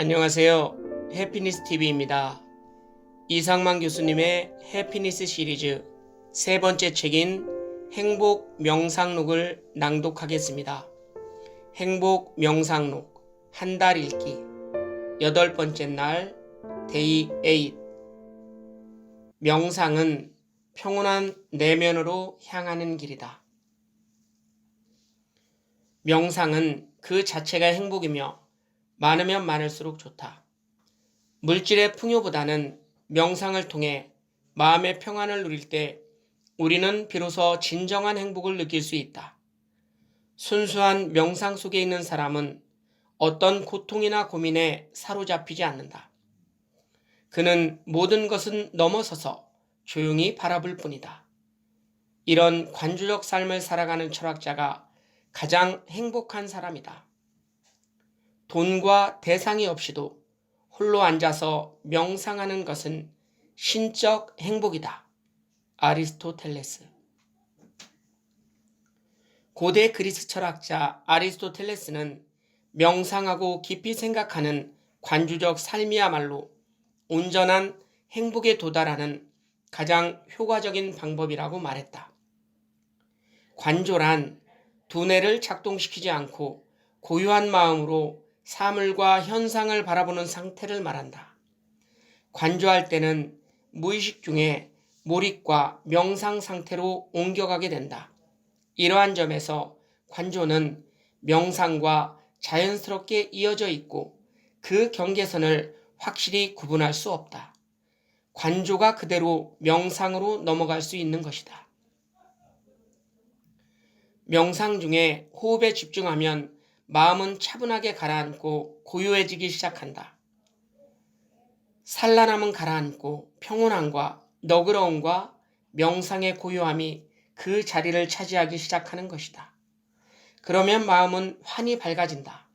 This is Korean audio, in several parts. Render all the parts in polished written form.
안녕하세요. 해피니스TV입니다. 이상만 교수님의 해피니스 시리즈 세 번째 책인 행복 명상록을 낭독하겠습니다. 행복 명상록 한 달 읽기 8번째 날 데이 8. 명상은 평온한 내면으로 향하는 길이다. 명상은 그 자체가 행복이며 많으면 많을수록 좋다. 물질의 풍요보다는 명상을 통해 마음의 평안을 누릴 때 우리는 비로소 진정한 행복을 느낄 수 있다. 순수한 명상 속에 있는 사람은 어떤 고통이나 고민에 사로잡히지 않는다. 그는 모든 것은 넘어서서 조용히 바라볼 뿐이다. 이런 관주적 삶을 살아가는 철학자가 가장 행복한 사람이다. 돈과 대상이 없이도 홀로 앉아서 명상하는 것은 신적 행복이다. 아리스토텔레스. 고대 그리스 철학자 아리스토텔레스는 명상하고 깊이 생각하는 관주적 삶이야말로 온전한 행복에 도달하는 가장 효과적인 방법이라고 말했다. 관조란 두뇌를 작동시키지 않고 고요한 마음으로 사물과 현상을 바라보는 상태를 말한다. 관조할 때는 무의식 중에 몰입과 명상 상태로 옮겨가게 된다. 이러한 점에서 관조는 명상과 자연스럽게 이어져 있고 그 경계선을 확실히 구분할 수 없다. 관조가 그대로 명상으로 넘어갈 수 있는 것이다. 명상 중에 호흡에 집중하면 마음은 차분하게 가라앉고 고요해지기 시작한다. 산란함은 가라앉고 평온함과 너그러움과 명상의 고요함이 그 자리를 차지하기 시작하는 것이다. 그러면 마음은 환히 밝아진다.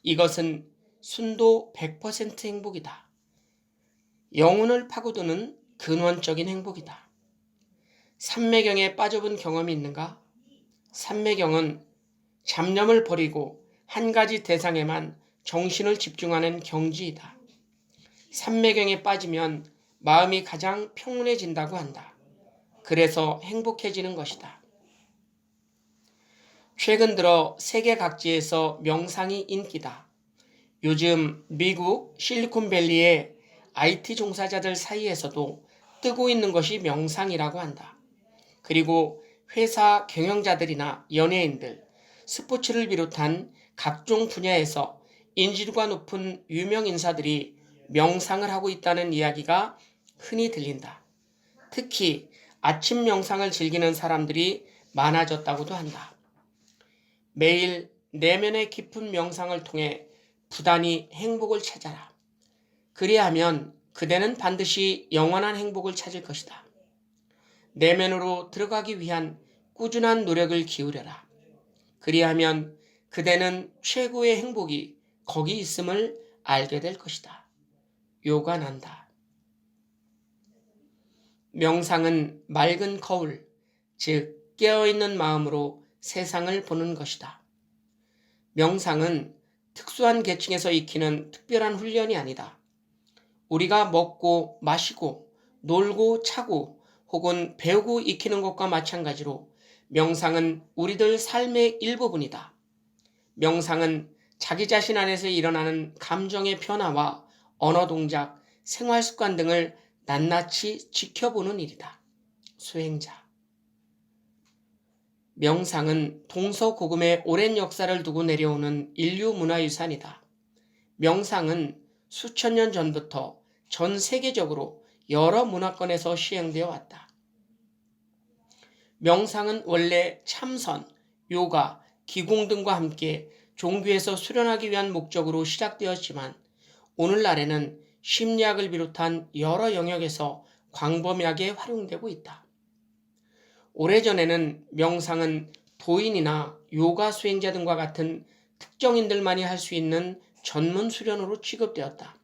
이것은 순도 100% 행복이다. 영혼을 파고드는 근원적인 행복이다. 삼매경에 빠져본 경험이 있는가? 삼매경은 잡념을 버리고 한 가지 대상에만 정신을 집중하는 경지이다. 삼매경에 빠지면 마음이 가장 평온해진다고 한다. 그래서 행복해지는 것이다. 최근 들어 세계 각지에서 명상이 인기다. 요즘 미국 실리콘밸리의 IT 종사자들 사이에서도 뜨고 있는 것이 명상이라고 한다. 그리고 회사 경영자들이나 연예인들, 스포츠를 비롯한 각종 분야에서 인지도가 높은 유명 인사들이 명상을 하고 있다는 이야기가 흔히 들린다. 특히 아침 명상을 즐기는 사람들이 많아졌다고도 한다. 매일 내면의 깊은 명상을 통해 부단히 행복을 찾아라. 그리하면 그대는 반드시 영원한 행복을 찾을 것이다. 내면으로 들어가기 위한 꾸준한 노력을 기울여라. 그리하면 그대는 최고의 행복이 거기 있음을 알게 될 것이다. 요가난다. 명상은 맑은 거울, 즉 깨어있는 마음으로 세상을 보는 것이다. 명상은 특수한 계층에서 익히는 특별한 훈련이 아니다. 우리가 먹고 마시고 놀고 차고 혹은 배우고 익히는 것과 마찬가지로 명상은 우리들 삶의 일부분이다. 명상은 자기 자신 안에서 일어나는 감정의 변화와 언어 동작, 생활 습관 등을 낱낱이 지켜보는 일이다. 수행자. 명상은 동서고금의 오랜 역사를 두고 내려오는 인류 문화유산이다. 명상은 수천 년 전부터 전 세계적으로 여러 문화권에서 시행되어 왔다. 명상은 원래 참선, 요가, 기공 등과 함께 종교에서 수련하기 위한 목적으로 시작되었지만 오늘날에는 심리학을 비롯한 여러 영역에서 광범위하게 활용되고 있다. 오래전에는 명상은 도인이나 요가 수행자 등과 같은 특정인들만이 할 수 있는 전문 수련으로 취급되었다.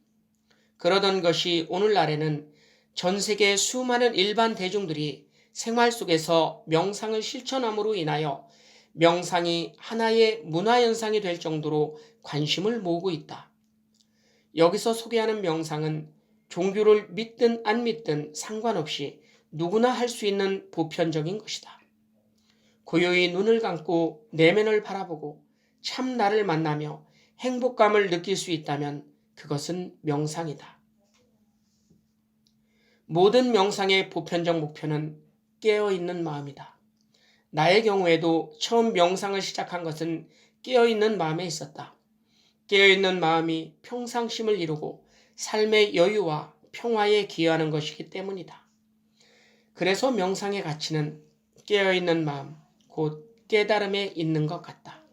그러던 것이 오늘날에는 전 세계 수많은 일반 대중들이 생활 속에서 명상을 실천함으로 인하여 명상이 하나의 문화현상이 될 정도로 관심을 모으고 있다. 여기서 소개하는 명상은 종교를 믿든 안 믿든 상관없이 누구나 할 수 있는 보편적인 것이다. 고요히 눈을 감고 내면을 바라보고 참 나를 만나며 행복감을 느낄 수 있다면 그것은 명상이다. 모든 명상의 보편적 목표는 깨어있는 마음이다. 나의 경우에도 처음 명상을 시작한 것은 깨어있는 마음에 있었다. 깨어있는 마음이 평상심을 이루고 삶의 여유와 평화에 기여하는 것이기 때문이다. 그래서 명상의 가치는 깨어있는 마음, 곧 깨달음에 있는 것 같다.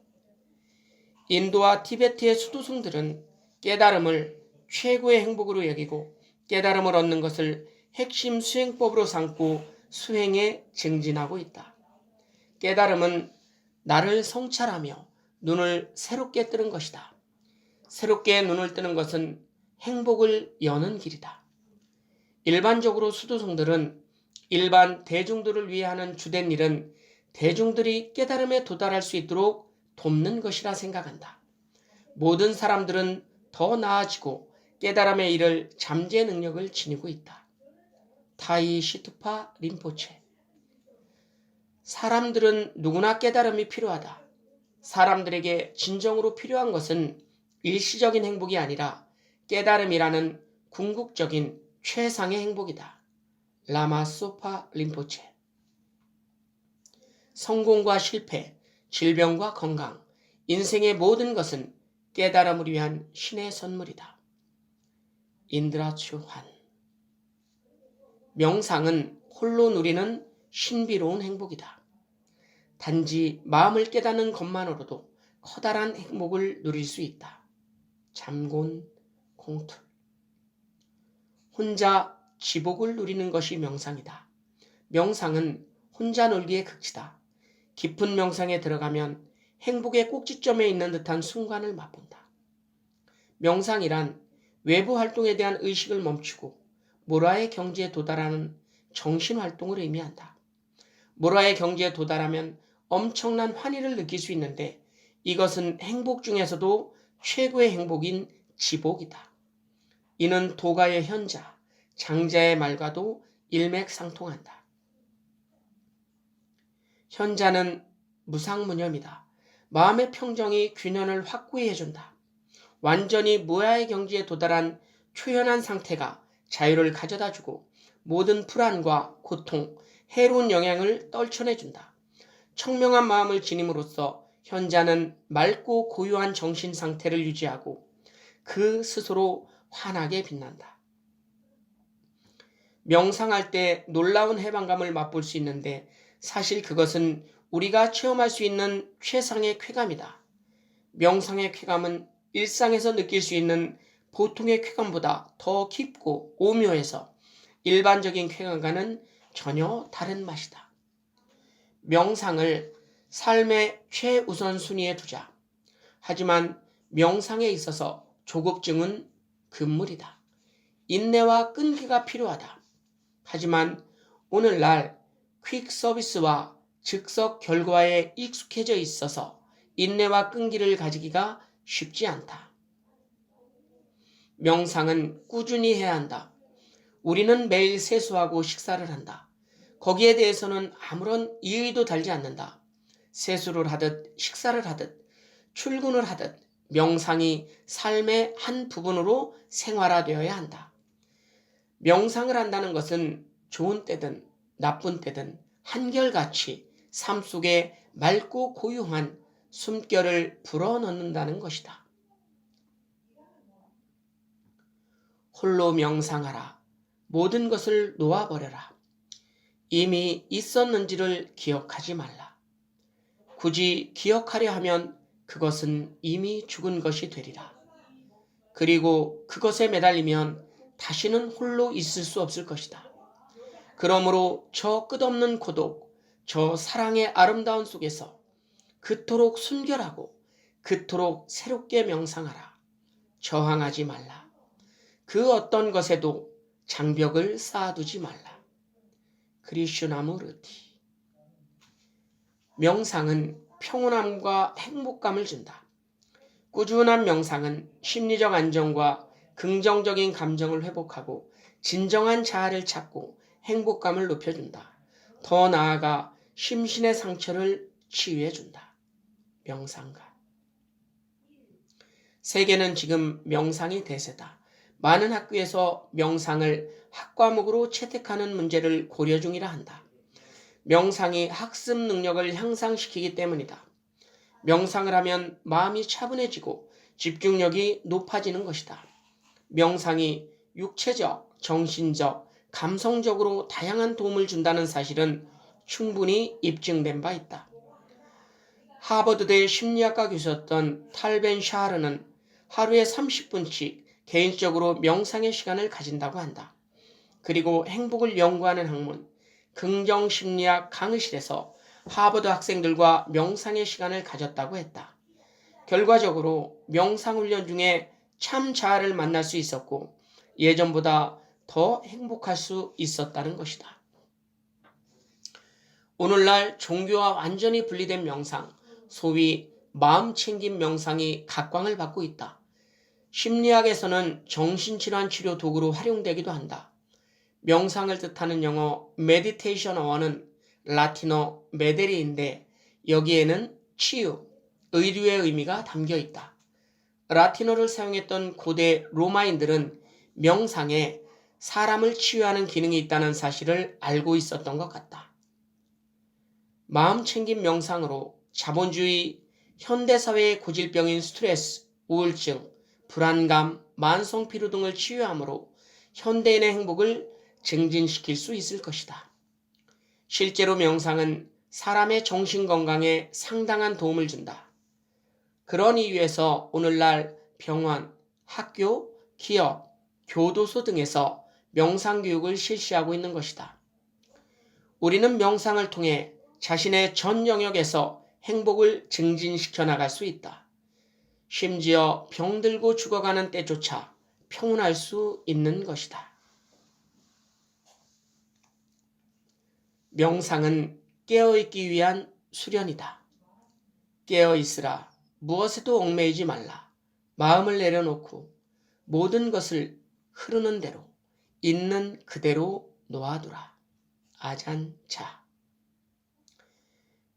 인도와 티베트의 수도승들은 깨달음을 최고의 행복으로 여기고 깨달음을 얻는 것을 핵심 수행법으로 삼고 수행에 증진하고 있다. 깨달음은 나를 성찰하며 눈을 새롭게 뜨는 것이다. 새롭게 눈을 뜨는 것은 행복을 여는 길이다. 일반적으로 수도승들은 일반 대중들을 위해 하는 주된 일은 대중들이 깨달음에 도달할 수 있도록 돕는 것이라 생각한다. 모든 사람들은 더 나아지고 깨달음에 이를 잠재 능력을 지니고 있다. 타이 시투파 림포체. 사람들은 누구나 깨달음이 필요하다. 사람들에게 진정으로 필요한 것은 일시적인 행복이 아니라 깨달음이라는 궁극적인 최상의 행복이다. 라마 소파 림포체. 성공과 실패, 질병과 건강, 인생의 모든 것은 깨달음을 위한 신의 선물이다. 인드라추환. 명상은 홀로 누리는 신비로운 행복이다. 단지 마음을 깨닫는 것만으로도 커다란 행복을 누릴 수 있다. 잠곤 공툴. 혼자 지복을 누리는 것이 명상이다. 명상은 혼자 놀기의 극치다. 깊은 명상에 들어가면 행복의 꼭지점에 있는 듯한 순간을 맛본다. 명상이란 외부 활동에 대한 의식을 멈추고 모라의 경지에 도달하는 정신활동을 의미한다. 모라의 경지에 도달하면 엄청난 환희를 느낄 수 있는데 이것은 행복 중에서도 최고의 행복인 지복이다. 이는 도가의 현자, 장자의 말과도 일맥상통한다. 현자는 무상무념이다. 마음의 평정이 균형을 확고히 해준다. 완전히 무아의 경지에 도달한 초연한 상태가 자유를 가져다주고 모든 불안과 고통, 해로운 영향을 떨쳐내준다. 청명한 마음을 지님으로써 현자는 맑고 고요한 정신 상태를 유지하고 그 스스로 환하게 빛난다. 명상할 때 놀라운 해방감을 맛볼 수 있는데 사실 그것은 우리가 체험할 수 있는 최상의 쾌감이다. 명상의 쾌감은 일상에서 느낄 수 있는 보통의 쾌감보다 더 깊고 오묘해서 일반적인 쾌감과는 전혀 다른 맛이다. 명상을 삶의 최우선 순위에 두자. 하지만 명상에 있어서 조급증은 금물이다. 인내와 끈기가 필요하다. 하지만 오늘날 퀵 서비스와 즉석 결과에 익숙해져 있어서 인내와 끈기를 가지기가 쉽지 않다. 명상은 꾸준히 해야 한다. 우리는 매일 세수하고 식사를 한다. 거기에 대해서는 아무런 이의도 달지 않는다. 세수를 하듯 식사를 하듯 출근을 하듯 명상이 삶의 한 부분으로 생활화되어야 한다. 명상을 한다는 것은 좋은 때든 나쁜 때든 한결같이 삶 속에 맑고 고요한 숨결을 불어넣는다는 것이다. 홀로 명상하라. 모든 것을 놓아버려라. 이미 있었는지를 기억하지 말라. 굳이 기억하려 하면 그것은 이미 죽은 것이 되리라. 그리고 그것에 매달리면 다시는 홀로 있을 수 없을 것이다. 그러므로 저 끝없는 고독, 저 사랑의 아름다운 속에서 그토록 순결하고 그토록 새롭게 명상하라. 저항하지 말라. 그 어떤 것에도 장벽을 쌓아두지 말라. 크리슈나무르티. 명상은 평온함과 행복감을 준다. 꾸준한 명상은 심리적 안정과 긍정적인 감정을 회복하고 진정한 자아를 찾고 행복감을 높여준다. 더 나아가 심신의 상처를 치유해준다. 명상가. 세계는 지금 명상이 대세다. 많은 학교에서 명상을 학과목으로 채택하는 문제를 고려 중이라 한다. 명상이 학습 능력을 향상시키기 때문이다. 명상을 하면 마음이 차분해지고 집중력이 높아지는 것이다. 명상이 육체적, 정신적, 감성적으로 다양한 도움을 준다는 사실은 충분히 입증된 바 있다. 하버드대 심리학과 교수였던 탈벤 샤르는 하루에 30분씩 개인적으로 명상의 시간을 가진다고 한다. 그리고 행복을 연구하는 학문, 긍정심리학 강의실에서 하버드 학생들과 명상의 시간을 가졌다고 했다. 결과적으로 명상훈련 중에 참 자아를 만날 수 있었고 예전보다 더 행복할 수 있었다는 것이다. 오늘날 종교와 완전히 분리된 명상, 소위 마음챙김 명상이 각광을 받고 있다. 심리학에서는 정신질환 치료 도구로 활용되기도 한다. 명상을 뜻하는 영어 메디테이션어원은 라틴어 메데리인데 여기에는 치유, 의료의 의미가 담겨 있다. 라틴어를 사용했던 고대 로마인들은 명상에 사람을 치유하는 기능이 있다는 사실을 알고 있었던 것 같다. 마음챙김 명상으로 자본주의 현대사회의 고질병인 스트레스, 우울증, 불안감, 만성피로 등을 치유하므로 현대인의 행복을 증진시킬 수 있을 것이다. 실제로 명상은 사람의 정신건강에 상당한 도움을 준다. 그런 이유에서 오늘날 병원, 학교, 기업, 교도소 등에서 명상교육을 실시하고 있는 것이다. 우리는 명상을 통해 자신의 전 영역에서 행복을 증진시켜 나갈 수 있다. 심지어 병들고 죽어가는 때조차 평온할 수 있는 것이다. 명상은 깨어있기 위한 수련이다. 깨어있으라. 무엇에도 얽매이지 말라. 마음을 내려놓고 모든 것을 흐르는 대로 있는 그대로 놓아두라. 아잔차.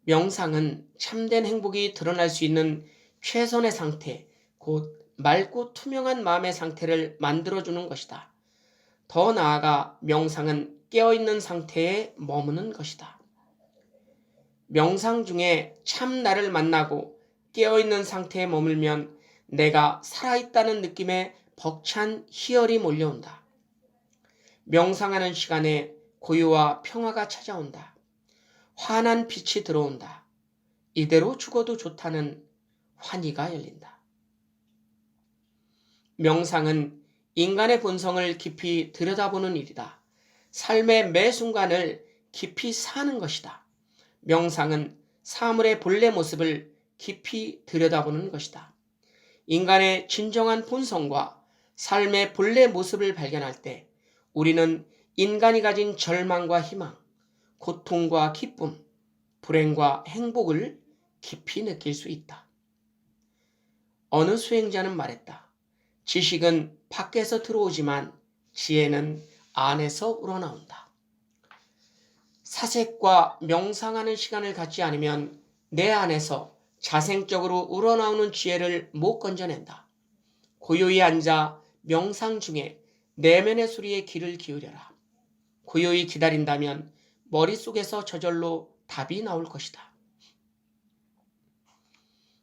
명상은 참된 행복이 드러날 수 있는 최선의 상태, 곧 맑고 투명한 마음의 상태를 만들어주는 것이다. 더 나아가 명상은 깨어있는 상태에 머무는 것이다. 명상 중에 참 나를 만나고 깨어있는 상태에 머물면 내가 살아있다는 느낌에 벅찬 희열이 몰려온다. 명상하는 시간에 고요와 평화가 찾아온다. 환한 빛이 들어온다. 이대로 죽어도 좋다는 환희가 열린다. 명상은 인간의 본성을 깊이 들여다보는 일이다. 삶의 매 순간을 깊이 사는 것이다. 명상은 사물의 본래 모습을 깊이 들여다보는 것이다. 인간의 진정한 본성과 삶의 본래 모습을 발견할 때 우리는 인간이 가진 절망과 희망, 고통과 기쁨, 불행과 행복을 깊이 느낄 수 있다. 어느 수행자는 말했다. 지식은 밖에서 들어오지만 지혜는 안에서 우러나온다. 사색과 명상하는 시간을 갖지 않으면 내 안에서 자생적으로 우러나오는 지혜를 못 건져낸다. 고요히 앉아 명상 중에 내면의 소리에 귀를 기울여라. 고요히 기다린다면 머릿속에서 저절로 답이 나올 것이다.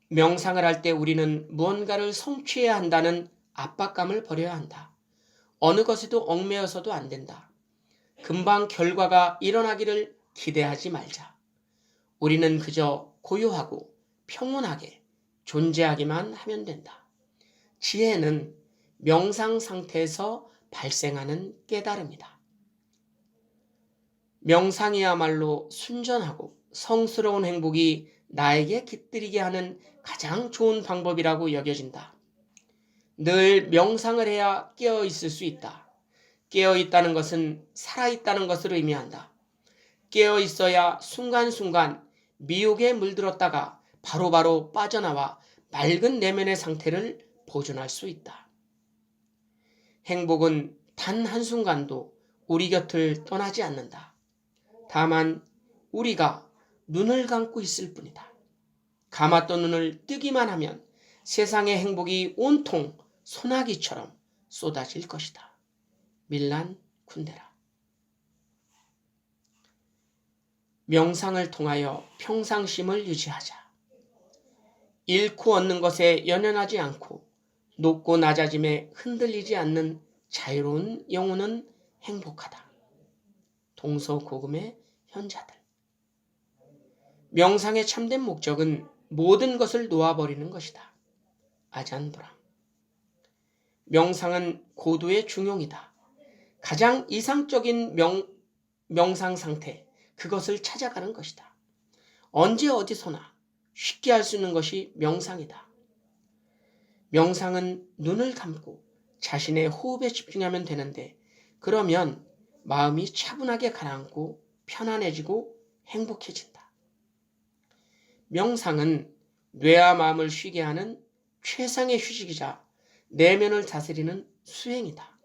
명상을 할 때 우리는 무언가를 성취해야 한다는 압박감을 버려야 한다. 어느 것에도 얽매여서도 안 된다. 금방 결과가 일어나기를 기대하지 말자. 우리는 그저 고요하고 평온하게 존재하기만 하면 된다. 지혜는 명상 상태에서 발생하는 깨달음이다. 명상이야말로 순전하고 성스러운 행복이 나에게 깃들이게 하는 가장 좋은 방법이라고 여겨진다. 늘 명상을 해야 깨어 있을 수 있다. 깨어 있다는 것은 살아있다는 것을 의미한다. 깨어 있어야 순간순간 미혹에 물들었다가 바로바로 빠져나와 맑은 내면의 상태를 보존할 수 있다. 행복은 단 한순간도 우리 곁을 떠나지 않는다. 다만 우리가 눈을 감고 있을 뿐이다. 감았던 눈을 뜨기만 하면 세상의 행복이 온통 소나기처럼 쏟아질 것이다. 밀란 쿤데라. 명상을 통하여 평상심을 유지하자. 잃고 얻는 것에 연연하지 않고 높고 낮아짐에 흔들리지 않는 자유로운 영혼은 행복하다. 동서고금의 현자들. 명상의 참된 목적은 모든 것을 놓아버리는 것이다. 아잔 브람. 명상은 고도의 중용이다. 가장 이상적인 명상 상태, 그것을 찾아가는 것이다. 언제 어디서나 쉽게 할 수 있는 것이 명상이다. 명상은 눈을 감고 자신의 호흡에 집중하면 되는데, 그러면 마음이 차분하게 가라앉고 편안해지고 행복해진다. 명상은 뇌와 마음을 쉬게 하는 최상의 휴식이자 내면을 다스리는 수행이다.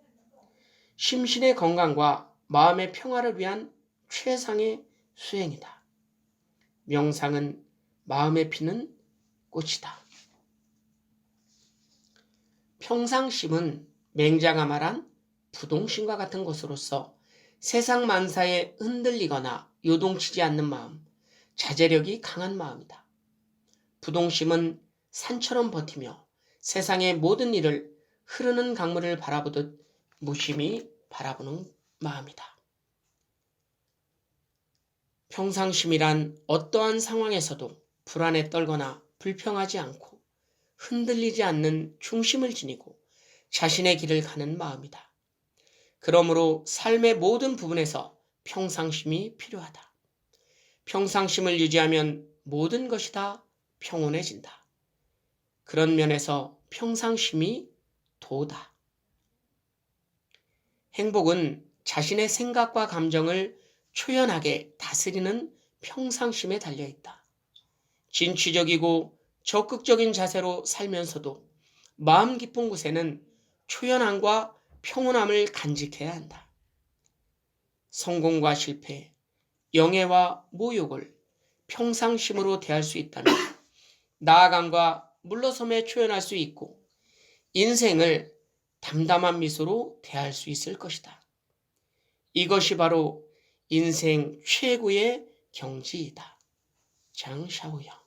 심신의 건강과 마음의 평화를 위한 최상의 수행이다. 명상은 마음에 피는 꽃이다. 평상심은 맹자가 말한 부동심과 같은 것으로서 세상 만사에 흔들리거나 요동치지 않는 마음, 자제력이 강한 마음이다. 부동심은 산처럼 버티며 세상의 모든 일을 흐르는 강물을 바라보듯 무심히 바라보는 마음이다. 평상심이란 어떠한 상황에서도 불안에 떨거나 불평하지 않고 흔들리지 않는 중심을 지니고 자신의 길을 가는 마음이다. 그러므로 삶의 모든 부분에서 평상심이 필요하다. 평상심을 유지하면 모든 것이 다 평온해진다. 그런 면에서 평상심이 도다. 행복은 자신의 생각과 감정을 초연하게 다스리는 평상심에 달려있다. 진취적이고 적극적인 자세로 살면서도 마음 깊은 곳에는 초연함과 평온함을 간직해야 한다. 성공과 실패, 영예와 모욕을 평상심으로 대할 수 있다면 나아감과 물러섬에 초연할 수 있고 인생을 담담한 미소로 대할 수 있을 것이다. 이것이 바로 인생 최고의 경지이다. 장샤오양.